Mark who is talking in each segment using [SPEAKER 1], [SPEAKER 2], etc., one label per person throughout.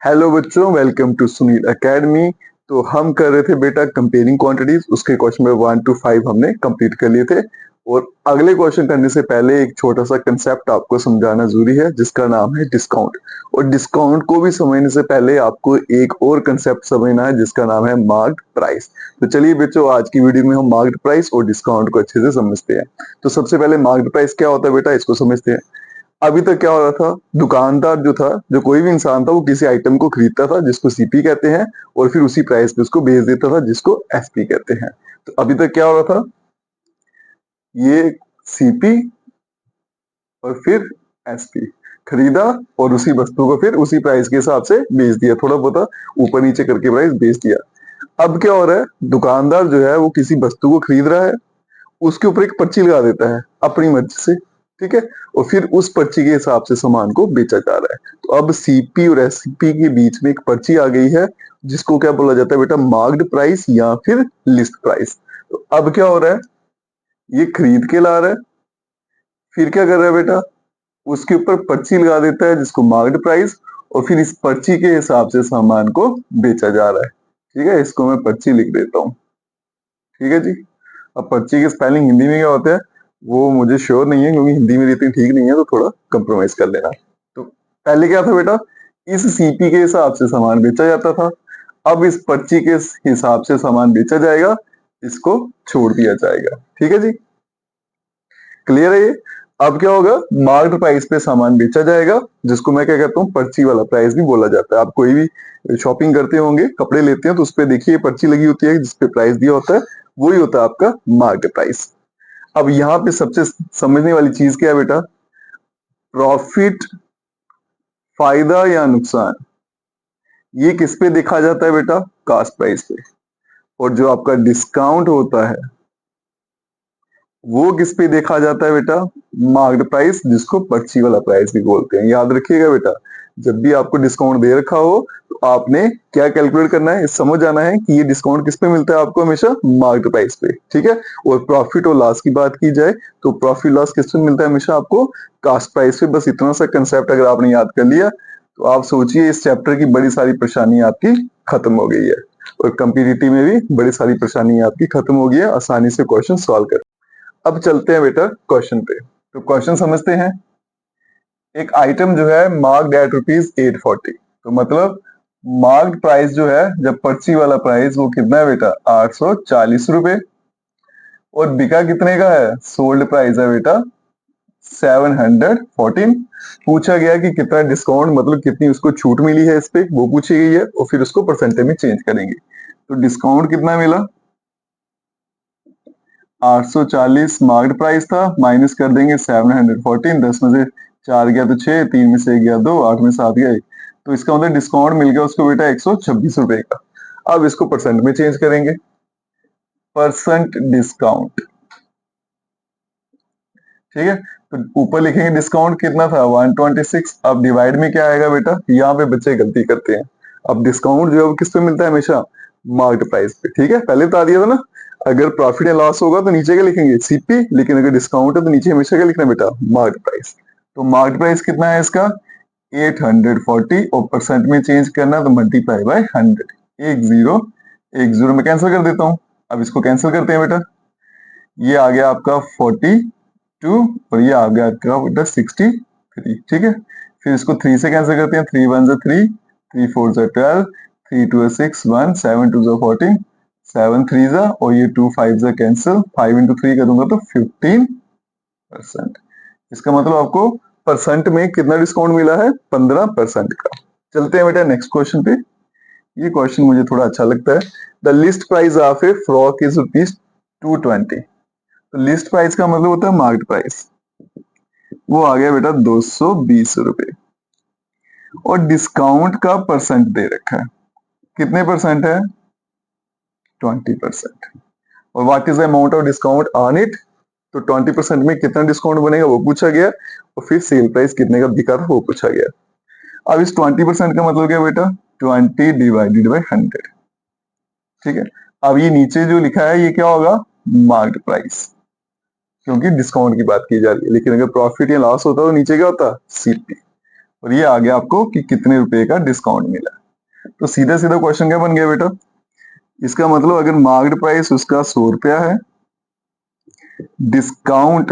[SPEAKER 1] Hello बच्चों, welcome to Sunil academy. तो हम कर रहे थे बेटा कंपेयरिंग क्वांटिटीज। उसके क्वेश्चन में 1 to 5 हमने कंप्लीट कर लिए थे। और अगले क्वेश्चन करने से पहले एक छोटा सा कंसेप्ट आपको समझाना जरूरी है, जिसका नाम है डिस्काउंट। और डिस्काउंट को भी समझने से पहले आपको एक और कंसेप्ट समझना है, जिसका नाम है मार्क्ड प्राइस। तो चलिए बच्चों, आज की वीडियो में हम मार्क्ड प्राइस और डिस्काउंट को अच्छे से समझते हैं। तो सबसे पहले मार्क्ड प्राइस क्या होता है बेटा, इसको समझते हैं। अभी तक क्या हो रहा था, दुकानदार जो था, जो कोई भी इंसान था, वो किसी आइटम को खरीदता था जिसको सीपी कहते हैं, और फिर उसी प्राइस पे उसको बेच देता था जिसको एसपी कहते हैं। तो अभी तक क्या हो रहा था, ये सीपी और फिर एसपी खरीदा और उसी वस्तु को फिर उसी प्राइस के हिसाब से बेच दिया, थोड़ा बहुत ऊपर नीचे करके प्राइस बेच दिया। अब क्या हो रहा है, दुकानदार जो है वो किसी वस्तु को खरीद रहा है, उसके ऊपर एक पर्ची लगा देता है अपनी मर्जी से, ठीक है। और फिर उस पर्ची के हिसाब से सामान को बेचा जा रहा है। तो अब सीपी और एसपी के बीच में एक पर्ची आ गई है, जिसको क्या बोला जाता है बेटा, मार्क्ड प्राइस या फिर लिस्ट प्राइस। तो अब क्या हो रहा है, ये खरीद के ला रहा है, फिर क्या कर रहा है बेटा, उसके ऊपर पर्ची लगा देता है जिसको मार्क्ड प्राइस, और फिर इस पर्ची के हिसाब से सामान को बेचा जा रहा है। ठीक है, इसको मैं पर्ची लिख देता हूँ। ठीक है जी। अब पर्ची की स्पेलिंग हिंदी में क्या होता है वो मुझे श्योर नहीं है, क्योंकि हिंदी मेरी इतनी ठीक नहीं है, तो थोड़ा कंप्रोमाइज कर लेना। तो पहले क्या था बेटा, इस सीपी के हिसाब से सामान बेचा जाता था। अब इस पर्ची के हिसाब से सामान बेचा जाएगा, इसको छोड़ दिया जाएगा। ठीक है जी, क्लियर है ये। अब क्या होगा, मार्क्ड प्राइस पे सामान बेचा जाएगा, जिसको मैं क्या कहता हूँ, पर्ची वाला प्राइस भी बोला जाता है। आप कोई भी शॉपिंग करते होंगे, कपड़े लेते हैं, तो उस पे देखिए पर्ची लगी होती है जिसपे प्राइस दिया होता है, वही होता है आपका मार्केट प्राइस। अब यहाँ पे सबसे समझने वाली चीज क्या है बेटा, प्रॉफिट, फायदा या नुकसान, ये किस पे देखा जाता है बेटा, कास्ट प्राइस पे। और जो आपका डिस्काउंट होता है वो किस पे देखा जाता है बेटा, मार्क्ड प्राइस, जिसको पर्ची वाला प्राइस भी बोलते हैं। याद रखिएगा बेटा, जब भी आपको डिस्काउंट दे रखा हो तो आपने क्या कैलकुलेट करना है, समझ जाना है कि ये डिस्काउंट किस पे मिलता है आपको, हमेशा मार्क्ड प्राइस पे। ठीक है। और प्रॉफिट और लॉस की बात की जाए तो प्रॉफिट लॉस किस पे मिलता है, हमेशा आपको कास्ट प्राइस पे। बस इतना सा कंसेप्ट अगर आपने याद कर लिया तो आप सोचिए इस चैप्टर की बड़ी सारी परेशानी आपकी खत्म हो गई है। और कम्पिटिटिव में भी बड़ी सारी परेशानी आपकी खत्म हो गई है, आसानी से क्वेश्चन सॉल्व कर। अब चलते हैं बेटा क्वेश्चन पे। तो क्वेश्चन समझते हैं। एक आइटम जो है मार्क्ड एट ₹840, तो मतलब मार्क्ड प्राइस जो है, जब पर्ची वाला प्राइस, वो कितना है बेटा, 840 रुपए। और बिका कितने का है, सोल्ड प्राइस है बेटा 714। पूछा गया कि कितना डिस्काउंट, मतलब कितनी उसको छूट मिली है इस पे, वो पूछी गई है, और फिर उसको परसेंटेज में चेंज करेंगे। तो डिस्काउंट कितना मिला, 840 मार्क्ड प्राइस था, माइनस कर देंगे 714। 10 में से 4 गया तो 6, 3 में से 1 गया 2, 8 में 7 गया 1। तो इसका मतलब डिस्काउंट मिल गया उसको बेटा 126 रुपए का। अब इसको परसेंट में चेंज करेंगे, परसेंट डिस्काउंट। ठीक है, तो ऊपर लिखेंगे डिस्काउंट कितना था 126। अब डिवाइड में क्या आएगा बेटा, यहाँ पे बच्चे गलती करते हैं। अब डिस्काउंट जो है वो किस पे मिलता है, हमेशा मार्केट प्राइस पे। ठीक है, पहले बता दिया था ना, अगर प्रॉफिट या लॉस होगा तो नीचे क्या लिखेंगे, सीपी, लेकिन अगर डिस्काउंट है तो नीचे हमेशा क्या लिखना है बेटा, मार्केट प्राइस। तो मार्केट प्राइस कितना है इसका, 840, और परसेंट में चेंज करना तो मल्टीप्लाई बाय 100। एक जीरो में कैंसिल कर देता हूँ। अब इसको कैंसिल करते हैं बेटा, ये आ गया आपका 42, और ये आ गया आपका बेटा 63। ठीक है, फिर इसको 3 से कैंसिल करते हैं, 3 1 3, 3 4 12, 3 2 6 1, 7 2 14, 7 3 और ये 2 5 कैंसिल, 5 इंटू 3 करूंगा तो 15%। इसका मतलब आपको परसेंट में कितना डिस्काउंट मिला है, 15% का। चलते हैं बेटा नेक्स्ट क्वेश्चन पे। ये क्वेश्चन मुझे थोड़ा अच्छा लगता है। The list price of A frock is ₹220। तो लिस्ट प्राइस का मतलब होता है मार्केट प्राइस, वो आ गया बेटा 220 रुपए। और डिस्काउंट का परसेंट दे रखा है, कितने परसेंट है, 20%। और what is the amount of discount on it, तो 20% में कितना डिस्काउंट बनेगा वो पूछा गया, और फिर सेल प्राइस कितने का बिका था वो पूछा गया। अब इस 20% का मतलब क्या बेटा, 20 डिवाइडेड बाई 100। ठीक है, अब ये नीचे जो लिखा है ये क्या होगा, मार्केट प्राइस, क्योंकि डिस्काउंट की बात की जा रही है। लेकिन अगर प्रॉफिट या लॉस होता तो नीचे क्या होता, सीपी। और ये आ गया आपको कि कितने रुपए का डिस्काउंट मिला। तो सीधा सीधा क्वेश्चन क्या बन गया बेटा, इसका मतलब अगर मार्केट प्राइस उसका 100 रुपया है, डिस्काउंट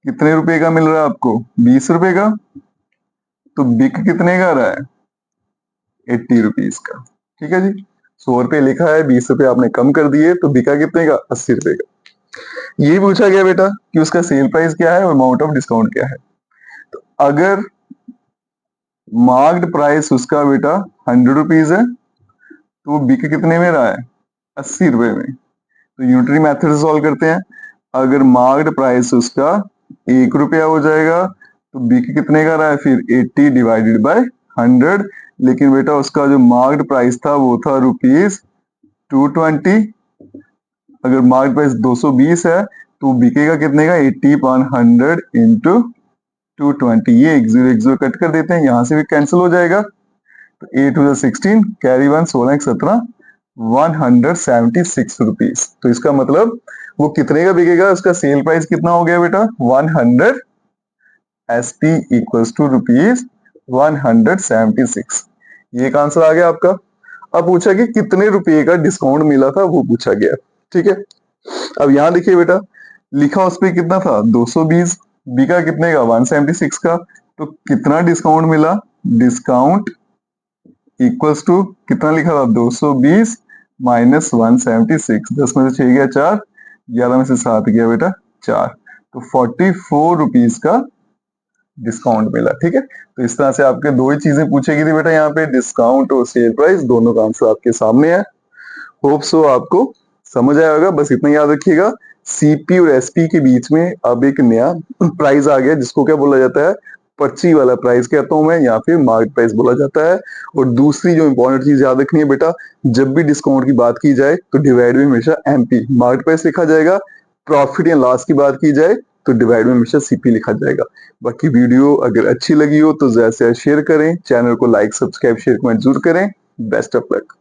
[SPEAKER 1] कितने रुपए का मिल रहा है आपको, 20 रुपए का, तो बिक कितने का रहा है, 80 रुपीज का। ठीक है जी, 100 रुपए लिखा है, 20 रुपए आपने कम कर दिए, तो बिका कितने का, 80 रुपए का। ये पूछा गया बेटा कि उसका सेल प्राइस क्या है और अमाउंट ऑफ डिस्काउंट क्या है। तो अगर मार्क्ड प्राइस उसका बेटा 100 रुपीज है, तो वो बिक कितने में रहा है, 80 रुपए में। तो यूनिटरी मेथड से सॉल्व करते हैं। अगर मार्क्ड प्राइस उसका 1 रुपया हो जाएगा, तो बिक कितने का रहा है फिर, 80 डिवाइडेड बाय 100। लेकिन बेटा उसका जो मार्क्ड प्राइस था वो था रुपीज 220। अगर मार्केट प्राइस 220 है तो बिकेगा कितने का, 80/100 इंटू 220। ये एक जीरो कट कर देते हैं, यहां से भी कैंसिल हो जाएगा। तो 8 टू 16, कैरी 1, 16 17, 176 रुपीज। तो इसका मतलब वो कितने का बिकेगा, उसका सेल प्राइस कितना हो गया बेटा, 100 SP इक्वल्स टू रुपीज 176। ये एक आंसर आ गया आपका। अब पूछा कि कितने रुपए का डिस्काउंट मिला था, वो पूछा गया। ठीक है, अब यहां देखिए बेटा, लिखा उस पर कितना था, 220, बिका कितने का, 176 का। तो कितना डिस्काउंट मिला, डिस्काउंट इक्वल्स टू कितना लिखा था, 220 माइनस 176। 10 में से 6 गया 4, 11 में से 7 गया बेटा 4, तो 44 रुपीज का डिस्काउंट मिला। ठीक है, तो इस तरह से आपके दो ही चीजें पूछेगी थी बेटा यहाँ पे, डिस्काउंट और सेल प्राइस, दोनों का आंसर आपके सामने है। होप सो आपको समझ आया होगा। बस इतना याद रखिएगा, सीपी और एसपी के बीच में अब एक नया प्राइस आ गया, जिसको क्या बोला जाता है, पर्ची वाला प्राइस कहता हूं मैं, या फिर मार्केट प्राइस बोला जाता है। और दूसरी जो इंपॉर्टेंट चीज याद रखनी है बेटा, जब भी डिस्काउंट की बात की जाए तो डिवाइड में हमेशा एमपी मार्केट प्राइस लिखा जाएगा, प्रॉफिट या लॉस की बात की जाए तो डिवाइड में हमेशा सीपी लिखा जाएगा। बाकी वीडियो अगर अच्छी लगी हो तो ज्यादा से ज्यादा शेयर करें, चैनल को लाइक सब्सक्राइब शेयर कमेंट जरूर करें। Best of luck.